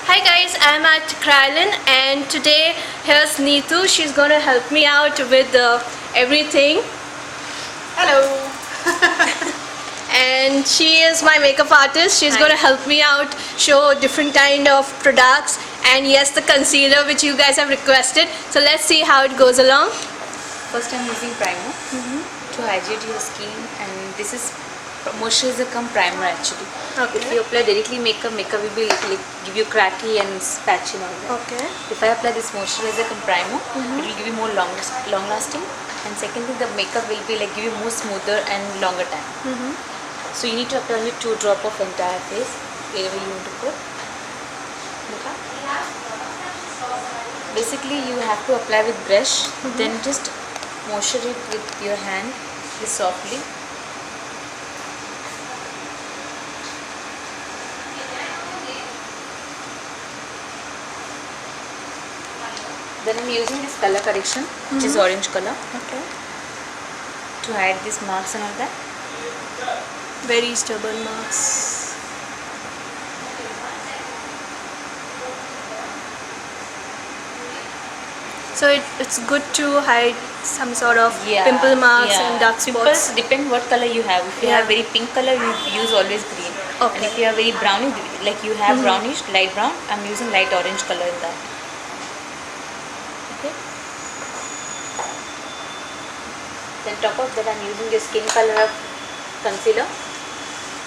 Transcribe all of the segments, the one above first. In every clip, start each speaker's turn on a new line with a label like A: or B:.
A: Hi guys, I'm at Krylon and today here's Neetu. She's gonna help me out with everything.
B: Hello.
A: And she is my makeup artist. She's
B: Hi.
A: gonna help me out, show different kind of products, and yes, the concealer which you guys have requested. So let's see how it goes along.
B: First I'm using primer to hydrate your skin, and this is moisturizer cum primer actually.
A: Okay.
B: If you apply directly makeup will be like give you cracky and patchy and all that.
A: Okay.
B: If I apply this moisturizer cum primer, it will give you more long lasting, and second thing the makeup will be like give you more smoother and longer time. So you need to apply with 2 drops of entire face wherever you want to put. Okay. Basically you have to apply with brush, then just moisture it with your hand just softly. Then I'm using this color correction, which is orange color,
A: Okay.
B: to hide these marks and all that.
A: Very stubborn marks. So it's good to hide some sort of pimple marks and dark spots.
B: Pimples depend what color you have. If you have very pink color, you use always green.
A: Okay.
B: And if you have very brownish, like you have brownish, light brown, I'm using light orange color in that. Okay. Then top of that, I'm using a skin color of concealer,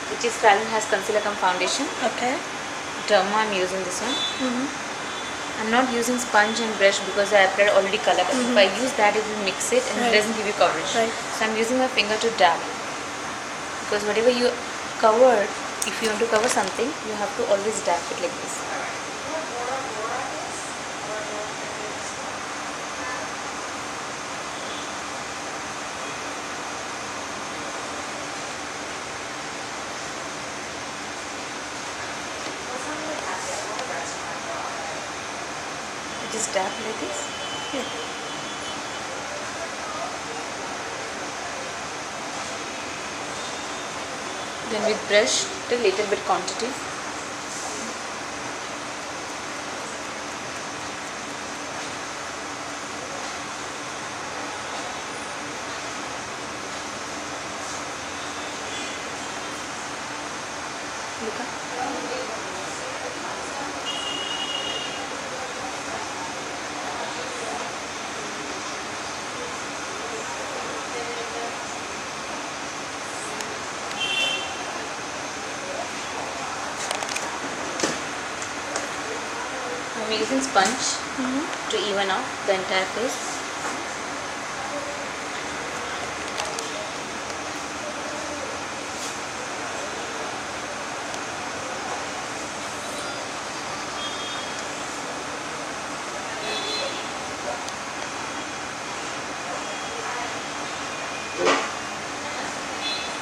B: which is Krylon has concealer cum foundation.
A: Okay.
B: Derma, I'm using this one. I'm not using sponge and brush because I applied already color. If I use that, it will mix it and it doesn't give you coverage.
A: Right.
B: So I'm using my finger to dab, because whatever you covered, if you want to cover something, you have to always dab it like this. Just dab like this. Then with brush, a little bit quantity. Look up. I'm using sponge to even out the entire face.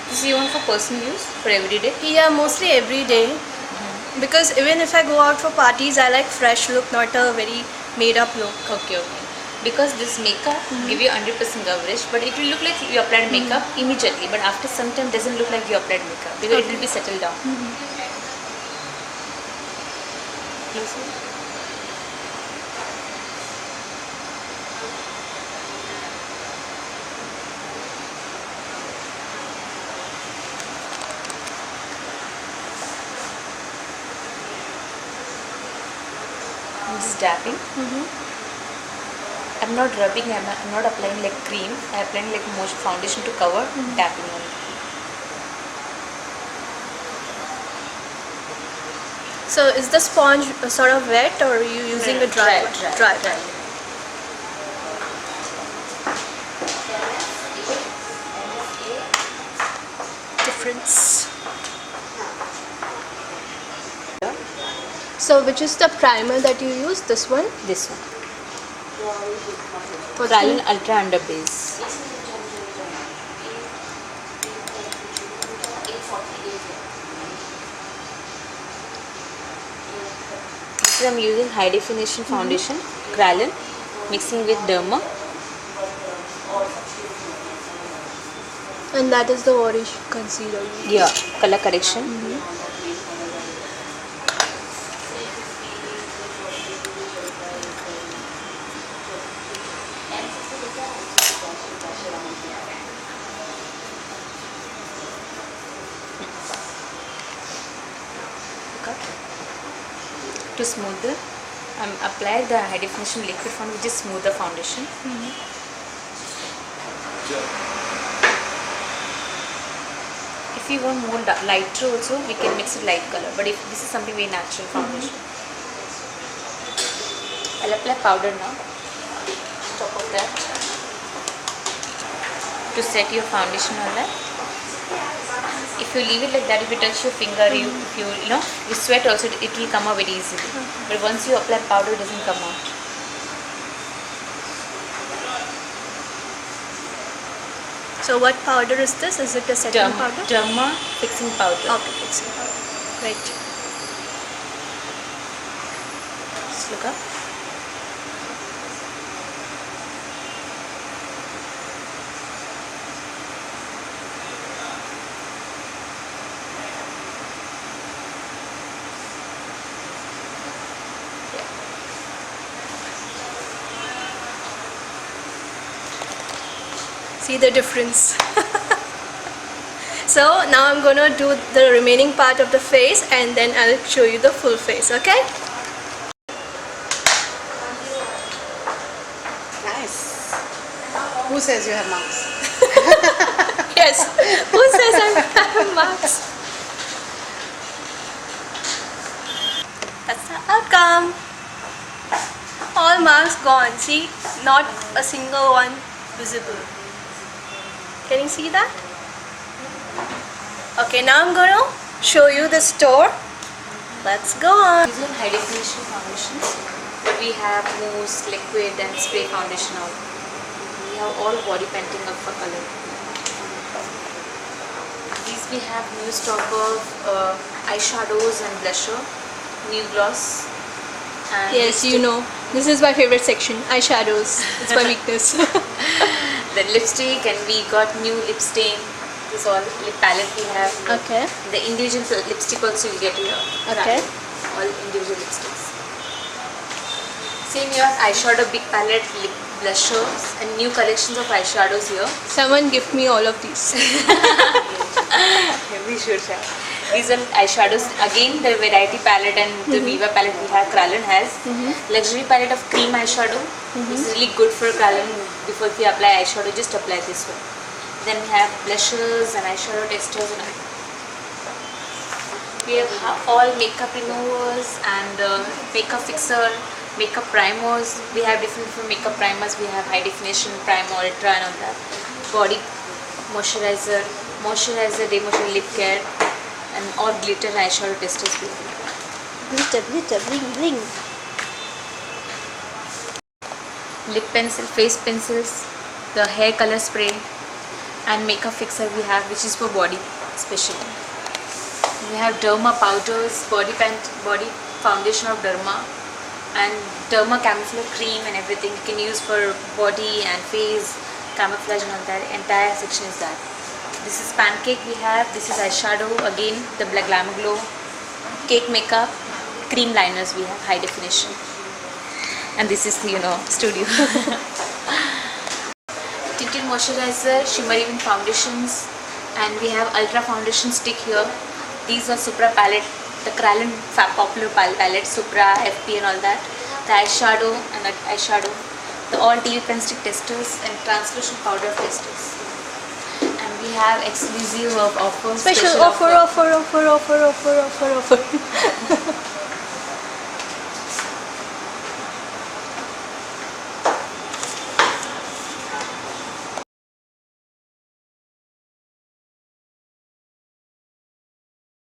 B: This is you want for personal use, for everyday?
A: Yeah, mostly every day. Because even if I go out for parties, I like fresh look, not a very made up look.
B: Okay. Because this makeup give you 100% coverage, but it will look like you applied makeup immediately, but after some time doesn't look like you applied makeup because it will be settled down. Closer. I'm just dabbing. I'm not rubbing, I'm not applying like cream. I'm applying like most foundation to cover, dabbing only.
A: So is the sponge sort of wet or are you using a dry one? Dry. Difference. So which is the primer that you use? This one?
B: This one.
A: For
B: Krylon Ultra Under Base. This is I'm using high definition foundation, Krylon, mixing with Derma.
A: And that is the orange concealer.
B: Yeah, color correction. to smoother. Apply the high definition liquid foundation, which is smoother foundation. If you want more lighter also, we can mix it light color. But if this is something very natural foundation, I'll apply powder now. Top of that to set your foundation on that. If you leave it like that, if you touch your finger, you sweat also, it will come out very easily. But once you apply powder, it doesn't come out.
A: So what powder is this? Is it a setting powder?
B: Derma fixing powder.
A: Okay, fixing powder. Right.
B: Just look up.
A: See the difference. So now I'm gonna do the remaining part of the face and then I'll show you the full face, okay?
C: Nice. Who says you have marks?
A: Yes. Who says I have marks? That's the outcome. All marks gone. See, not a single one visible. Can you see that? Okay, now I'm going to show you the store. Let's go on.
B: These are high definition foundations, but we have mousse, liquid and spray foundation out. We have all body painting of a color. These we have new stock of eyeshadows and blusher, new gloss. And
A: Yes, you know, this is my favorite section, eyeshadows. It's my weakness.
B: Then lipstick, and we got new lip stain. This all lip palette we have.
A: Okay.
B: The individual lipstick also you get here.
A: Okay.
B: All individual lipsticks. Same here, eyeshadow big palette, lip blushers, and new collections of eyeshadows here.
A: Someone gift me all of these.
B: We should try. These are eyeshadows. Again, the variety palette and the Viva palette we have, Kralin has. Luxury palette of cream eyeshadow. This is really good for Kralin. Before if you apply eyeshadow, just apply this one. Then we have blushes and eyeshadow textures and all. We have all makeup removers and makeup fixer, makeup primers. We have different makeup primers. We have high definition, primer, ultra and all that. Body moisturizer, day motion lip care, and all glitter and eyeshadow testers we have.
A: Glitter, glitter, bling, bling.
B: Lip pencil, face pencils, the hair color spray, and makeup fixer we have, which is for body especially. We have Derma powders, body foundation of Derma, and Derma camouflage cream and everything you can use for body and face, camouflage and all that. Entire section is that. This is pancake we have, this is eyeshadow, again the Black Glamour Glow, cake makeup, cream liners we have, high definition. And this is the, studio. Tinted moisturizer, shimmer even foundations, and we have ultra foundation stick here. These are Supra palette, the Kralin popular palette, Supra, FP and all that. The eyeshadow and eyeshadow, the all TV pen stick testers and translucent powder testers. And we have exclusive offers.
A: Special offer.